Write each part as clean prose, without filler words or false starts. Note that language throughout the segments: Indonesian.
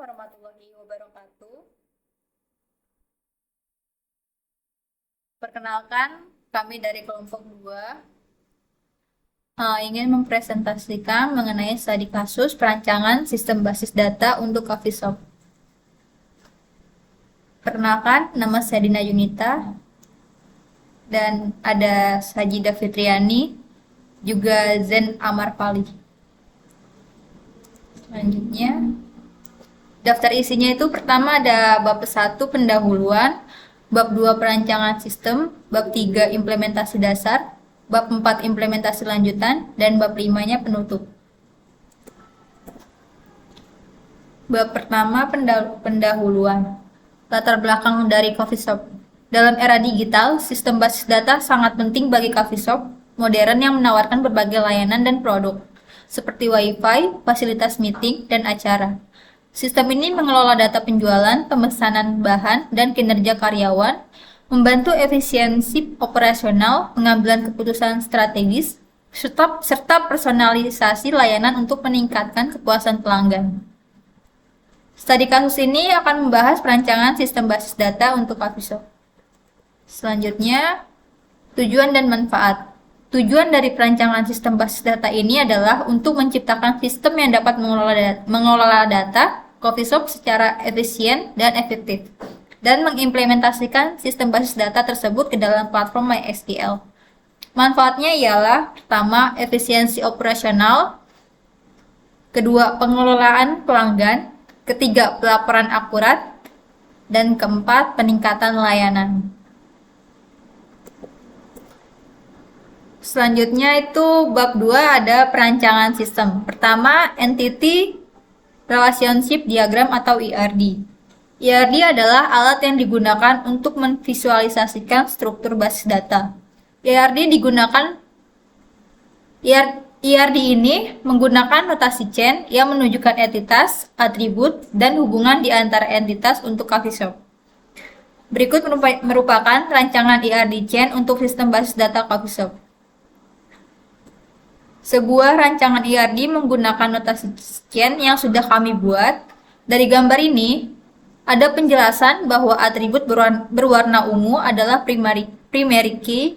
warahmatullahi wabarakatuh. Perkenalkan, kami dari kelompok 2 ingin mempresentasikan mengenai studi kasus perancangan sistem basis data untuk coffee shop. Perkenalkan, nama saya Dina Yunita dan ada Sajida Fitriani, juga Zen Amar Pali. Selanjutnya, daftar isinya itu pertama ada bab 1 pendahuluan, bab 2 perancangan sistem, bab 3 implementasi dasar, bab 4 implementasi lanjutan, dan bab 5-nya penutup. Bab pertama pendahuluan. Latar belakang dari coffee shop. Dalam era digital, sistem basis data sangat penting bagi coffee shop modern yang menawarkan berbagai layanan dan produk, seperti Wi-Fi, fasilitas meeting, dan acara. Sistem ini mengelola data penjualan, pemesanan bahan, dan kinerja karyawan, membantu efisiensi operasional, pengambilan keputusan strategis, serta personalisasi layanan untuk meningkatkan kepuasan pelanggan. Studi kasus ini akan membahas perancangan sistem basis data untuk coffee shop. Selanjutnya, tujuan dan manfaat. Tujuan dari perancangan sistem basis data ini adalah untuk menciptakan sistem yang dapat mengelola data coffee shop secara efisien dan efektif, dan mengimplementasikan sistem basis data tersebut ke dalam platform MySQL. Manfaatnya ialah, pertama, efisiensi operasional, kedua, pengelolaan pelanggan, ketiga, pelaporan akurat, dan keempat, peningkatan layanan. Selanjutnya itu bab 2 ada perancangan sistem. Pertama, Entity Relationship Diagram atau ERD. ERD adalah alat yang digunakan untuk memvisualisasikan struktur basis data. ERD ini menggunakan notasi chain yang menunjukkan entitas, atribut, dan hubungan di antara entitas untuk coffee shop. Berikut merupakan rancangan ERD chain untuk sistem basis data coffee shop. Sebuah rancangan ERD menggunakan notasi chain yang sudah kami buat. Dari gambar ini, ada penjelasan bahwa atribut berwarna ungu adalah primary key,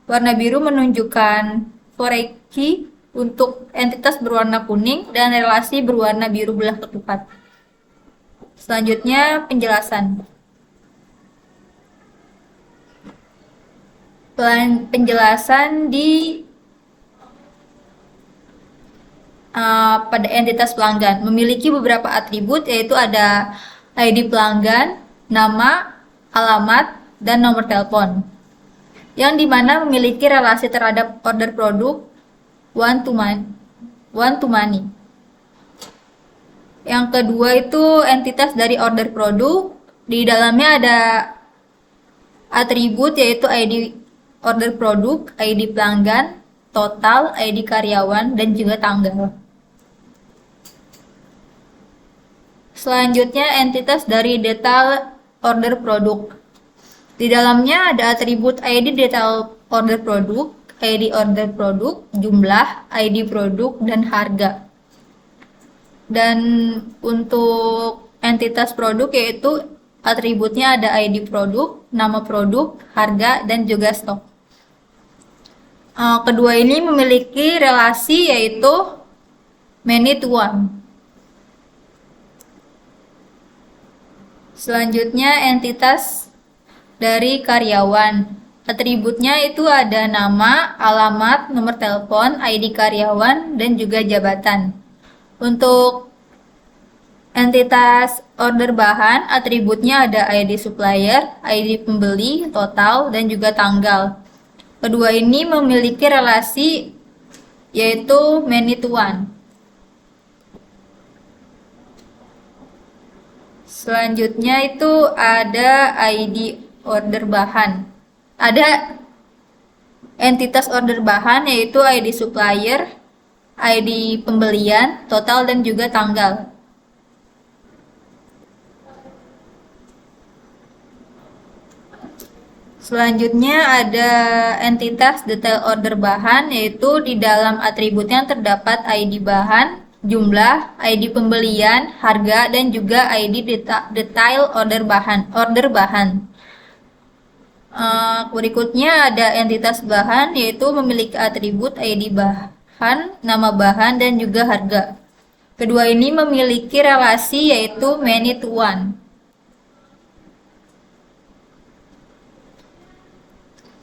warna biru menunjukkan foreign key untuk entitas berwarna kuning, dan relasi berwarna biru belah ketupat. Selanjutnya, penjelasan. Penjelasan pada entitas pelanggan memiliki beberapa atribut, yaitu ada ID pelanggan, nama, alamat, dan nomor telepon, yang dimana memiliki relasi terhadap order produk one to many. Yang kedua itu entitas dari order produk, di dalamnya ada atribut yaitu ID order produk, ID pelanggan, total, ID karyawan, dan juga tanggal. Selanjutnya, entitas dari detail order produk. Di dalamnya ada atribut ID detail order produk, ID order produk, jumlah, ID produk, dan harga. Dan untuk entitas produk yaitu atributnya ada ID produk, nama produk, harga, dan juga stok. Kedua ini memiliki relasi yaitu many to one. Selanjutnya, entitas dari karyawan. Atributnya itu ada nama, alamat, nomor telepon, ID karyawan, dan juga jabatan. Untuk entitas order bahan, atributnya ada ID supplier, ID pembeli, total, dan juga tanggal. Kedua ini memiliki relasi yaitu many to one. Selanjutnya itu ada ID order bahan. Ada entitas order bahan yaitu ID supplier, ID pembelian, total, dan juga tanggal. Selanjutnya ada entitas detail order bahan, yaitu di dalam atributnya terdapat ID bahan, jumlah, ID pembelian, harga, dan juga ID detail order bahan. Berikutnya ada entitas bahan, yaitu memiliki atribut ID bahan, nama bahan, dan juga harga. Kedua ini memiliki relasi yaitu many to one.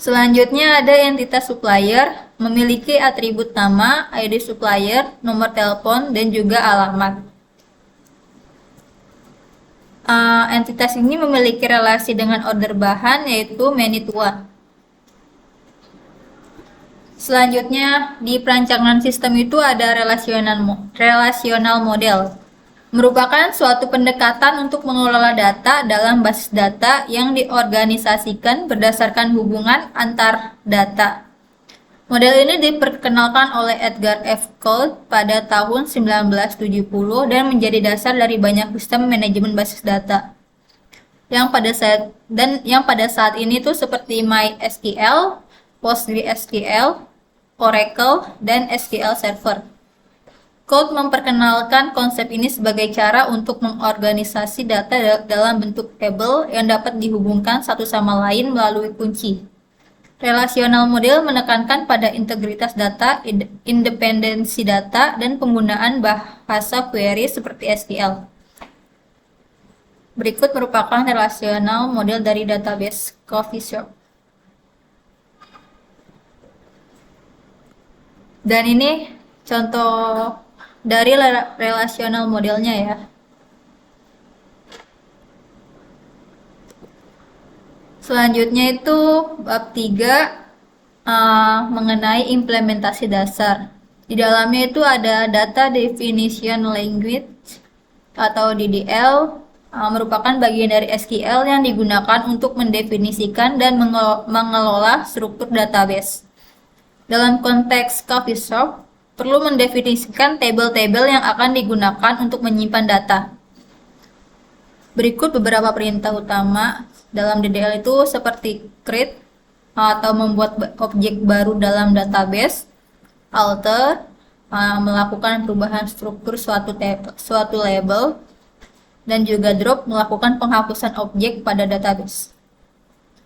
Selanjutnya ada entitas supplier, memiliki atribut nama, ID supplier, nomor telepon, dan juga alamat. Entitas ini memiliki relasi dengan order bahan yaitu many to one. Selanjutnya di perancangan sistem itu ada relational model, merupakan suatu pendekatan untuk mengelola data dalam basis data yang diorganisasikan berdasarkan hubungan antar data. Model ini diperkenalkan oleh Edgar F. Colt pada tahun 1970 dan menjadi dasar dari banyak sistem manajemen basis data yang pada saat ini tuh seperti MySQL, PostgreSQL, Oracle, dan SQL Server. Colt memperkenalkan konsep ini sebagai cara untuk mengorganisasi data dalam bentuk tabel yang dapat dihubungkan satu sama lain melalui kunci. Relational model menekankan pada integritas data, independensi data, dan penggunaan bahasa query seperti SQL. Berikut merupakan relational model dari database Coffee Shop. Dan ini contoh dari relational modelnya ya. Selanjutnya itu bab 3 mengenai implementasi dasar. Di dalamnya itu ada Data Definition Language atau DDL, merupakan bagian dari SQL yang digunakan untuk mendefinisikan dan mengelola struktur database. Dalam konteks coffee shop, perlu mendefinisikan tabel-tabel yang akan digunakan untuk menyimpan data. Berikut beberapa perintah utama dalam DDL itu seperti create atau membuat objek baru dalam database, alter, melakukan perubahan struktur suatu label, dan juga drop, melakukan penghapusan objek pada database.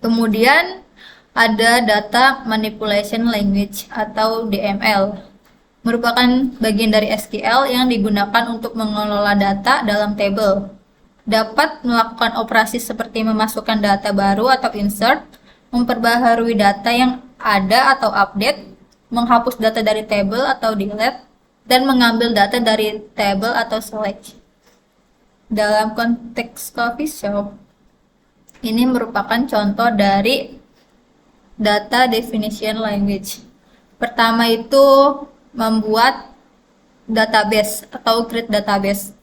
Kemudian ada Data Manipulation Language atau DML, merupakan bagian dari SQL yang digunakan untuk mengelola data dalam tabel. Dapat melakukan operasi seperti memasukkan data baru atau insert, memperbaharui data yang ada atau update, menghapus data dari tabel atau delete, dan mengambil data dari tabel atau select. Dalam konteks coffee shop, ini merupakan contoh dari Data Definition Language. Pertama itu membuat database atau create database.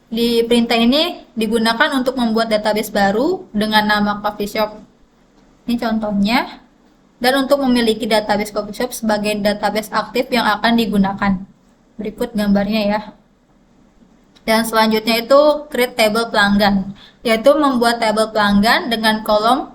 Di perintah ini digunakan untuk membuat database baru dengan nama coffee shop. Ini contohnya. Dan untuk memiliki database coffee shop sebagai database aktif yang akan digunakan. Berikut gambarnya ya. Dan selanjutnya itu create table pelanggan, yaitu membuat tabel pelanggan dengan kolom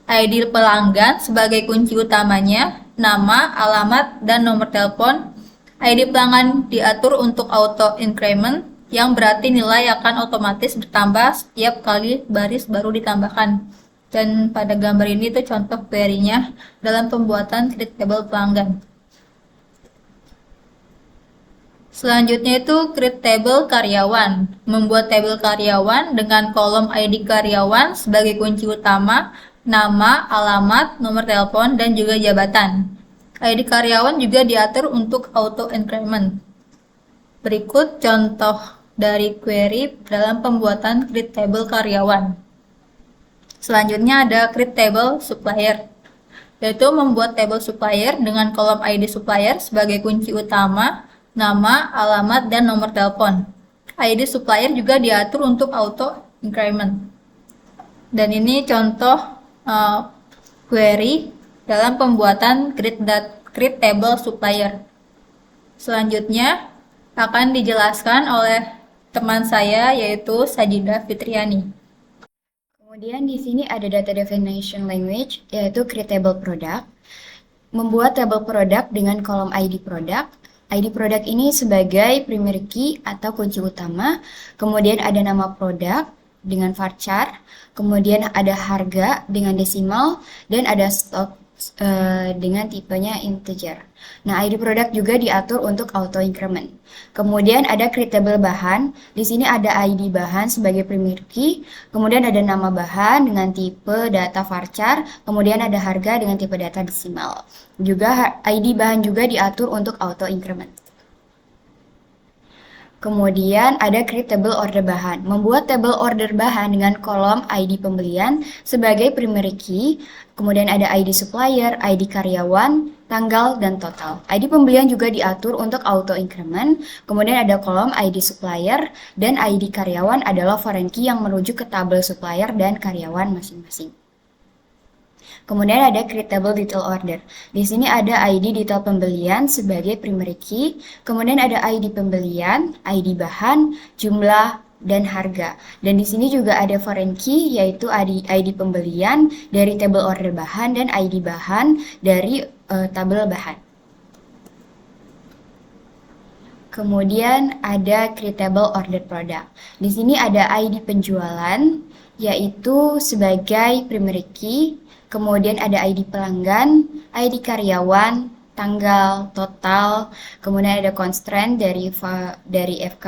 ID pelanggan sebagai kunci utamanya, nama, alamat, dan nomor telepon. ID pelanggan diatur untuk auto increment, yang berarti nilai akan otomatis bertambah setiap kali baris baru ditambahkan. Dan pada gambar ini tuh contoh query-nya dalam pembuatan create table pelanggan. Selanjutnya itu create table karyawan, membuat tabel karyawan dengan kolom ID karyawan sebagai kunci utama, nama, alamat, nomor telepon, dan juga jabatan. ID karyawan juga diatur untuk auto increment. Berikut contoh dari query dalam pembuatan create table karyawan. Selanjutnya ada create table supplier, yaitu membuat tabel supplier dengan kolom ID supplier sebagai kunci utama, nama, alamat, dan nomor telepon. ID supplier juga diatur untuk auto increment. Dan ini contoh query dalam pembuatan create table supplier. Selanjutnya akan dijelaskan oleh teman saya yaitu Sajidah Fitriani. Kemudian di sini ada data definition language yaitu create table product. Membuat table product dengan kolom ID product, ID produk ini sebagai primary key atau kunci utama, kemudian ada nama produk dengan varchar, kemudian ada harga dengan desimal, dan ada stok dengan tipenya integer. Nah, ID produk juga diatur untuk auto increment. Kemudian ada creatable bahan. Di sini ada ID bahan sebagai primary key, kemudian ada nama bahan dengan tipe data varchar, kemudian ada harga dengan tipe data desimal. Juga ID bahan juga diatur untuk auto increment. Kemudian ada create table order bahan. Membuat table order bahan dengan kolom ID pembelian sebagai primary key. Kemudian ada ID supplier, ID karyawan, tanggal, dan total. ID pembelian juga diatur untuk auto increment. Kemudian ada kolom ID supplier dan ID karyawan adalah foreign key yang merujuk ke tabel supplier dan karyawan masing-masing. Kemudian ada create table detail order. Di sini ada ID detail pembelian sebagai primary key, kemudian ada ID pembelian, ID bahan, jumlah, dan harga. Dan di sini juga ada foreign key yaitu ID pembelian dari table order bahan dan ID bahan dari tabel bahan. Kemudian ada create table order product. Di sini ada ID penjualan yaitu sebagai primary key. Kemudian ada ID pelanggan, ID karyawan, tanggal, total, kemudian ada constraint dari FK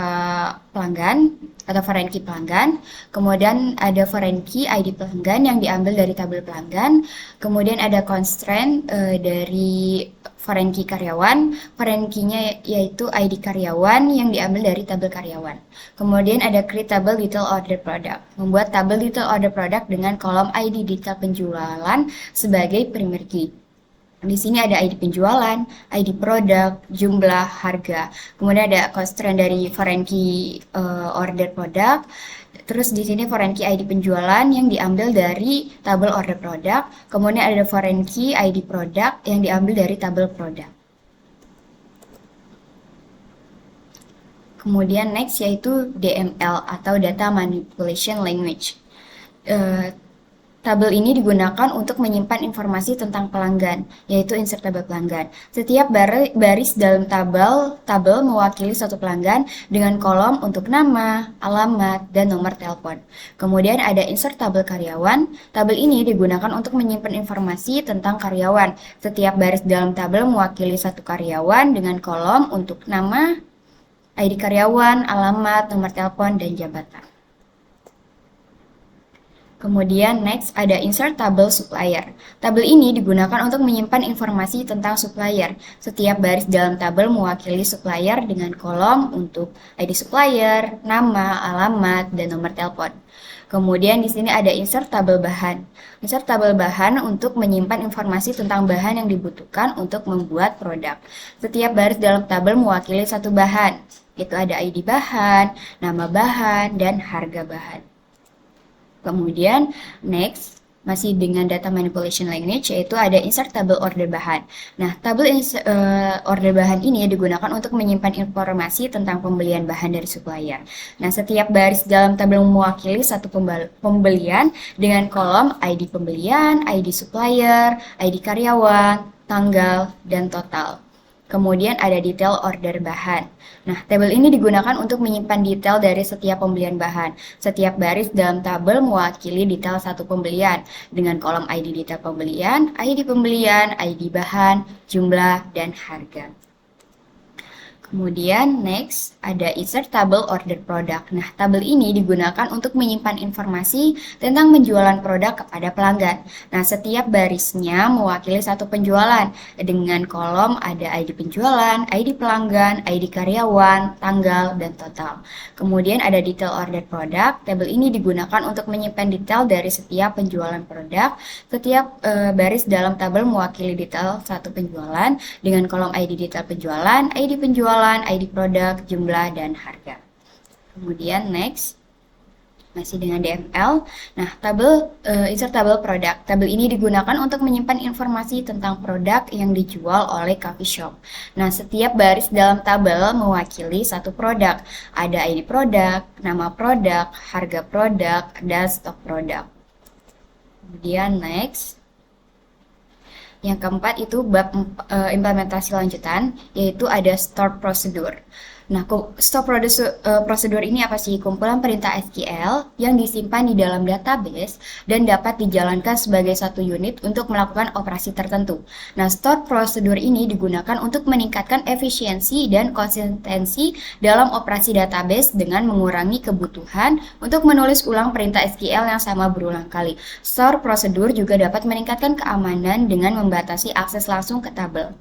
pelanggan atau foreign key pelanggan, kemudian ada foreign key ID pelanggan yang diambil dari tabel pelanggan, kemudian ada constraint dari foreign key karyawan, foreign key-nya yaitu ID karyawan yang diambil dari tabel karyawan. Kemudian ada create table detail order product, membuat tabel detail order product dengan kolom ID detail penjualan sebagai primary key. Di sini ada ID penjualan, ID produk, jumlah, harga. Kemudian ada constraint dari foreign key order product. Terus di sini foreign key ID penjualan yang diambil dari tabel order product. Kemudian ada foreign key ID produk yang diambil dari tabel produk. Kemudian next yaitu DML atau Data Manipulation Language. Tabel ini digunakan untuk menyimpan informasi tentang pelanggan, yaitu insert tabel pelanggan. Setiap baris dalam tabel mewakili satu pelanggan dengan kolom untuk nama, alamat, dan nomor telepon. Kemudian ada insert tabel karyawan. Tabel ini digunakan untuk menyimpan informasi tentang karyawan. Setiap baris dalam tabel mewakili satu karyawan dengan kolom untuk nama, ID karyawan, alamat, nomor telepon, dan jabatan. Kemudian next ada insert tabel supplier. Tabel ini digunakan untuk menyimpan informasi tentang supplier. Setiap baris dalam tabel mewakili supplier dengan kolom untuk ID supplier, nama, alamat, dan nomor telepon. Kemudian di sini ada insert tabel bahan. Insert tabel bahan untuk menyimpan informasi tentang bahan yang dibutuhkan untuk membuat produk. Setiap baris dalam tabel mewakili satu bahan. Itu ada ID bahan, nama bahan, dan harga bahan. Kemudian next masih dengan data manipulation language yaitu ada insert tabel order bahan. Nah, tabel order bahan ini digunakan untuk menyimpan informasi tentang pembelian bahan dari supplier. Nah, setiap baris dalam tabel mewakili satu pembelian dengan kolom ID pembelian, ID supplier, ID karyawan, tanggal, dan total. Kemudian ada detail order bahan. Nah, tabel ini digunakan untuk menyimpan detail dari setiap pembelian bahan. Setiap baris dalam tabel mewakili detail satu pembelian dengan kolom ID detail pembelian, ID bahan, jumlah, dan harga. Kemudian next ada insert tabel order product. Nah, tabel ini digunakan untuk menyimpan informasi tentang penjualan produk kepada pelanggan. Nah, setiap barisnya mewakili satu penjualan dengan kolom ada ID penjualan, ID pelanggan, ID karyawan, tanggal, dan total. Kemudian ada detail order product. Tabel ini digunakan untuk menyimpan detail dari setiap penjualan produk. Setiap baris dalam tabel mewakili detail satu penjualan dengan kolom ID detail penjualan, ID produk, jumlah, dan harga. Kemudian next masih dengan DML. Nah, insert tabel produk. Tabel ini digunakan untuk menyimpan informasi tentang produk yang dijual oleh coffee shop. Nah, setiap baris dalam tabel mewakili satu produk. Ada ID produk, nama produk, harga produk, dan stok produk. Kemudian next Yang keempat itu bab implementasi lanjutan, yaitu ada store procedure. Nah, prosedur ini apa sih? Kumpulan perintah SQL yang disimpan di dalam database dan dapat dijalankan sebagai satu unit untuk melakukan operasi tertentu. Nah, store prosedur ini digunakan untuk meningkatkan efisiensi dan konsistensi dalam operasi database dengan mengurangi kebutuhan untuk menulis ulang perintah SQL yang sama berulang kali. Store prosedur juga dapat meningkatkan keamanan dengan membatasi akses langsung ke tabel.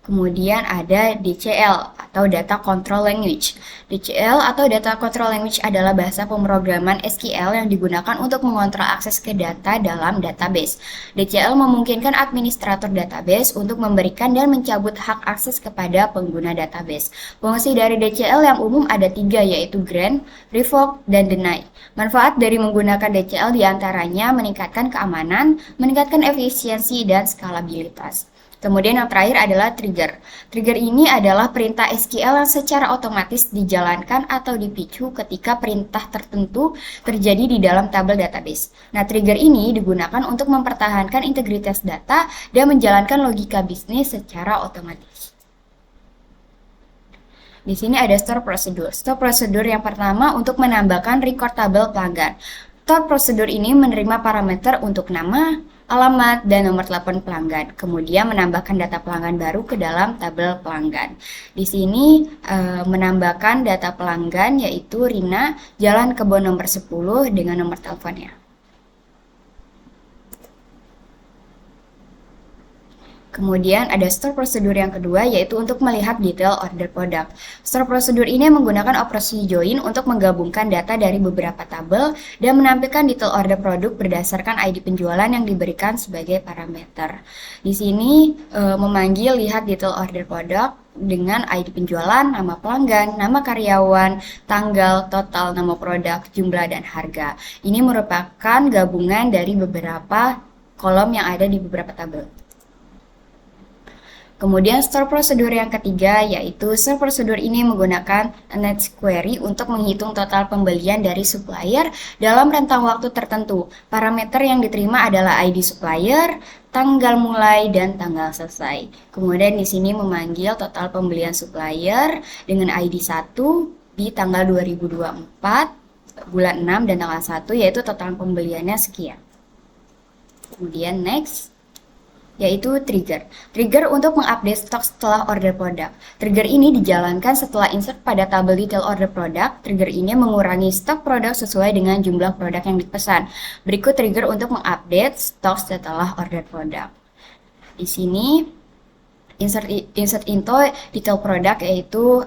Kemudian ada DCL atau Data Control Language. DCL atau Data Control Language adalah bahasa pemrograman SQL yang digunakan untuk mengontrol akses ke data dalam database. DCL memungkinkan administrator database untuk memberikan dan mencabut hak akses kepada pengguna database. Fungsi dari DCL yang umum ada 3, yaitu grant, revoke, dan deny. Manfaat dari menggunakan DCL diantaranya meningkatkan keamanan, meningkatkan efisiensi, dan skalabilitas. Kemudian yang terakhir adalah trigger. Trigger ini adalah perintah SQL yang secara otomatis dijalankan atau dipicu ketika perintah tertentu terjadi di dalam tabel database. Nah, trigger ini digunakan untuk mempertahankan integritas data dan menjalankan logika bisnis secara otomatis. Di sini ada store procedure. Store procedure yang pertama untuk menambahkan record tabel pelanggan. Store procedure ini menerima parameter untuk nama, alamat, dan nomor telepon pelanggan. Kemudian menambahkan data pelanggan baru ke dalam tabel pelanggan. Di sini menambahkan data pelanggan yaitu Rina, Jalan Kebon nomor 10 dengan nomor teleponnya. Kemudian ada store prosedur yang kedua yaitu untuk melihat detail order product. Store prosedur ini menggunakan operasi join untuk menggabungkan data dari beberapa tabel dan menampilkan detail order produk berdasarkan ID penjualan yang diberikan sebagai parameter. Di sini memanggil lihat detail order product dengan ID penjualan, nama pelanggan, nama karyawan, tanggal, total, nama produk, jumlah, dan harga. Ini merupakan gabungan dari beberapa kolom yang ada di beberapa tabel. Kemudian store prosedur yang ketiga yaitu store prosedur ini menggunakan net query untuk menghitung total pembelian dari supplier dalam rentang waktu tertentu. Parameter yang diterima adalah ID supplier, tanggal mulai, dan tanggal selesai. Kemudian di sini memanggil total pembelian supplier dengan ID 1 di tanggal 2024 bulan 6 dan tanggal 1 yaitu total pembeliannya sekian. Kemudian next yaitu trigger. Trigger untuk mengupdate stok setelah order produk. Trigger ini dijalankan setelah insert pada tabel detail order produk. Trigger ini mengurangi stok produk sesuai dengan jumlah produk yang dipesan. Berikut trigger untuk mengupdate stok setelah order produk. Di sini insert into detail produk yaitu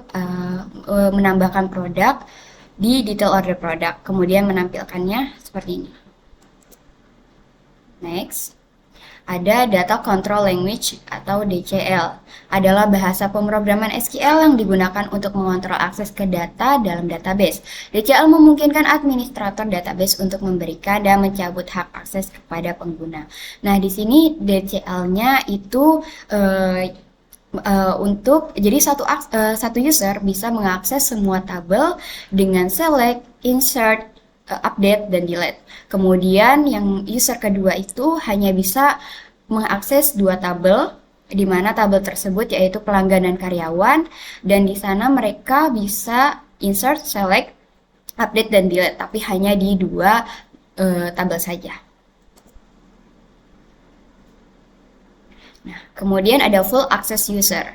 menambahkan produk di detail order produk. Kemudian menampilkannya seperti ini. Next. Ada Data Control Language atau DCL, adalah bahasa pemrograman SQL yang digunakan untuk mengontrol akses ke data dalam database. DCL memungkinkan administrator database untuk memberikan dan mencabut hak akses kepada pengguna. Nah, di sini DCL-nya itu untuk jadi satu user bisa mengakses semua tabel dengan select, insert, update, dan delete. Kemudian yang user kedua itu hanya bisa mengakses 2 tabel, di mana tabel tersebut yaitu pelanggan dan karyawan, dan di sana mereka bisa insert, select, update, dan delete, tapi hanya di 2 tabel saja. Nah, kemudian ada full access user,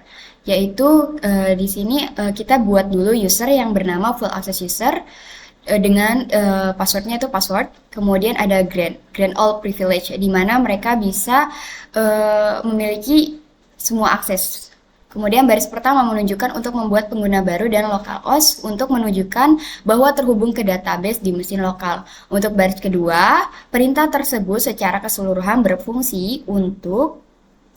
yaitu di sini kita buat dulu user yang bernama full access user dengan passwordnya itu password. Kemudian ada grant all privilege, di mana mereka bisa memiliki semua akses. Kemudian baris pertama menunjukkan untuk membuat pengguna baru dan localhost untuk menunjukkan bahwa terhubung ke database di mesin lokal. Untuk baris kedua, perintah tersebut secara keseluruhan berfungsi untuk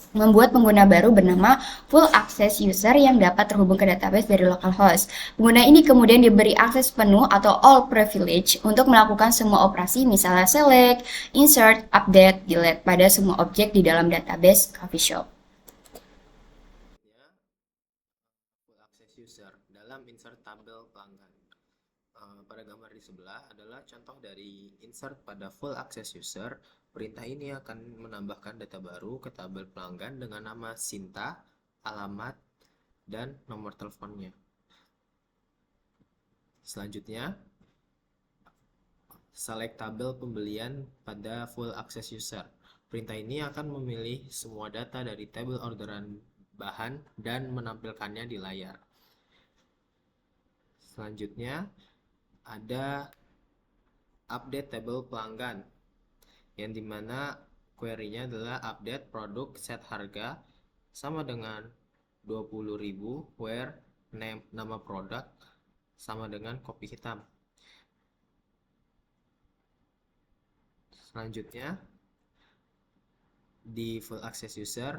membuat pengguna baru bernama full access user yang dapat terhubung ke database dari localhost. Pengguna ini kemudian diberi akses penuh atau all privilege untuk melakukan semua operasi, misalnya select, insert, update, delete pada semua objek di dalam database coffee shop. Full access user dalam insert tabel pelanggan. Pada gambar di sebelah ketiga adalah contoh dari insert pada full access user. Perintah ini akan menambahkan data baru ke tabel pelanggan dengan nama Sinta, alamat, dan nomor teleponnya. Selanjutnya, select tabel pembelian pada full access user. Perintah ini akan memilih semua data dari tabel orderan bahan dan menampilkannya di layar. Selanjutnya, ada update tabel pelanggan, yang dimana query-nya adalah update produk set harga sama dengan 20.000 where name, nama produk sama dengan kopi hitam. Selanjutnya, di full access user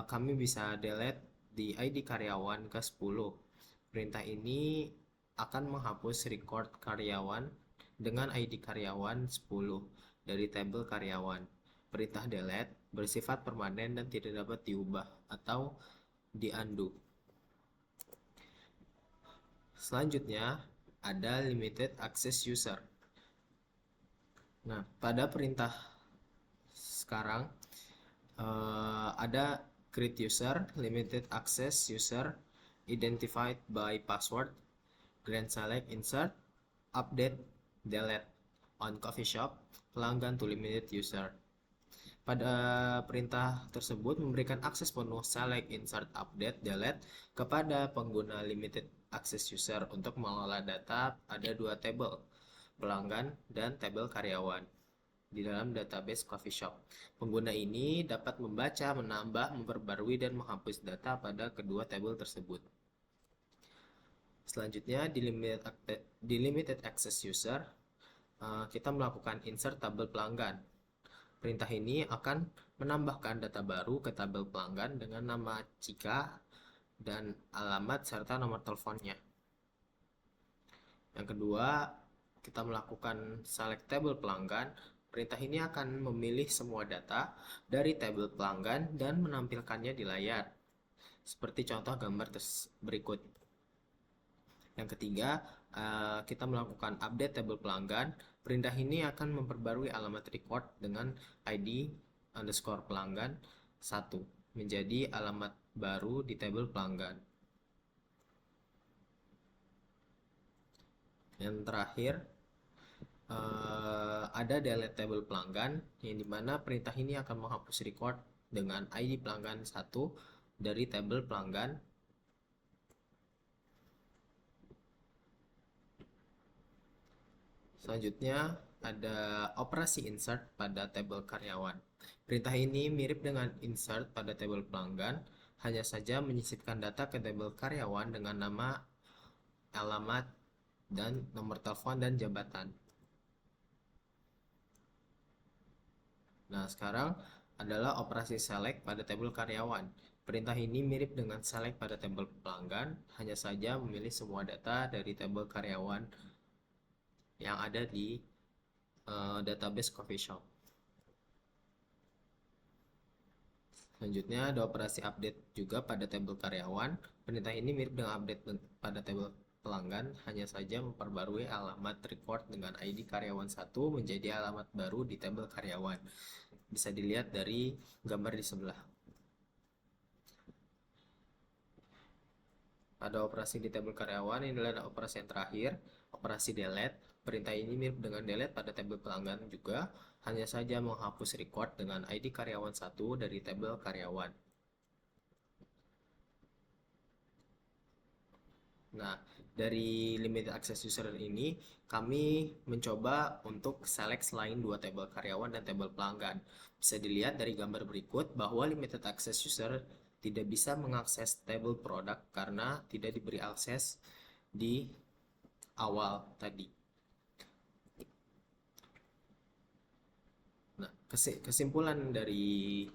kami bisa delete di ID karyawan ke 10. Perintah ini akan menghapus record karyawan dengan ID karyawan 10 dari tabel karyawan. Perintah delete bersifat permanen dan tidak dapat diubah atau di-undo. Selanjutnya, ada limited access user. Nah, pada perintah sekarang ada create user, limited access user, identified by password, grant select insert, update, delete on coffee shop, pelanggan to limited user. Pada perintah tersebut memberikan akses penuh select, insert, update, delete kepada pengguna limited access user untuk mengelola data pada dua tabel, pelanggan dan tabel karyawan di dalam database coffee shop. Pengguna ini dapat membaca, menambah, memperbarui, dan menghapus data pada kedua tabel tersebut. Selanjutnya, di limited access user, kita melakukan insert tabel pelanggan. Perintah ini akan menambahkan data baru ke tabel pelanggan dengan nama Cika dan alamat serta nomor teleponnya. Yang kedua, kita melakukan select tabel pelanggan. Perintah ini akan memilih semua data dari tabel pelanggan dan menampilkannya di layar, seperti contoh gambar berikut. Yang ketiga, kita melakukan update tabel pelanggan. Perintah ini akan memperbarui alamat record dengan ID underscore pelanggan 1 menjadi alamat baru di tabel pelanggan. Yang terakhir, ada delete tabel pelanggan, yang dimana perintah ini akan menghapus record dengan ID pelanggan 1 dari tabel pelanggan. Selanjutnya, ada operasi insert pada tabel karyawan. Perintah ini mirip dengan insert pada tabel pelanggan, hanya saja menyisipkan data ke tabel karyawan dengan nama, alamat, dan nomor telepon dan jabatan. Nah, sekarang adalah operasi select pada tabel karyawan. Perintah ini mirip dengan select pada tabel pelanggan, hanya saja memilih semua data dari tabel karyawan yang ada di database coffee shop. Selanjutnya ada operasi update juga pada tabel karyawan. Perintah ini mirip dengan update pada tabel pelanggan, hanya saja memperbarui alamat record dengan ID karyawan 1 menjadi alamat baru di tabel karyawan. Bisa dilihat dari gambar di sebelah. Pada operasi di tabel karyawan, ini adalah operasi yang terakhir, operasi delete. Perintah ini mirip dengan delete pada tabel pelanggan juga, hanya saja menghapus record dengan ID karyawan 1 dari tabel karyawan. Nah, dari limited access user ini, kami mencoba untuk select selain dua tabel karyawan dan tabel pelanggan. Bisa dilihat dari gambar berikut bahwa limited access user tidak bisa mengakses tabel produk karena tidak diberi akses di awal tadi. Nah, kesimpulan dari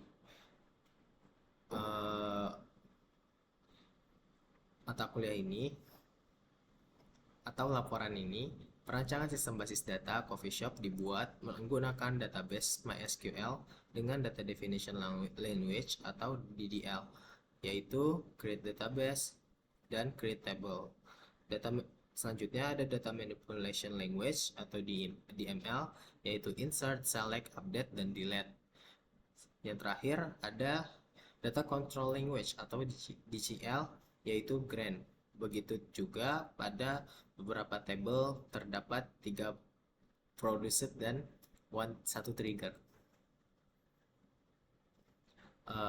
mata kuliah ini atau laporan ini, perancangan sistem basis data coffee shop dibuat menggunakan database MySQL dengan Data Definition Language atau DDL, yaitu create database dan create table. Selanjutnya ada data manipulation language atau DML, yaitu insert, select, update, dan delete. Yang terakhir ada data control language atau DCL, yaitu grant. Begitu juga pada beberapa table terdapat 3 produced dan 1 trigger.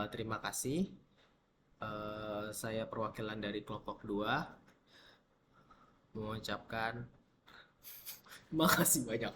Terima kasih. Saya perwakilan dari kelompok 2 mengucapkan terima kasih banyak.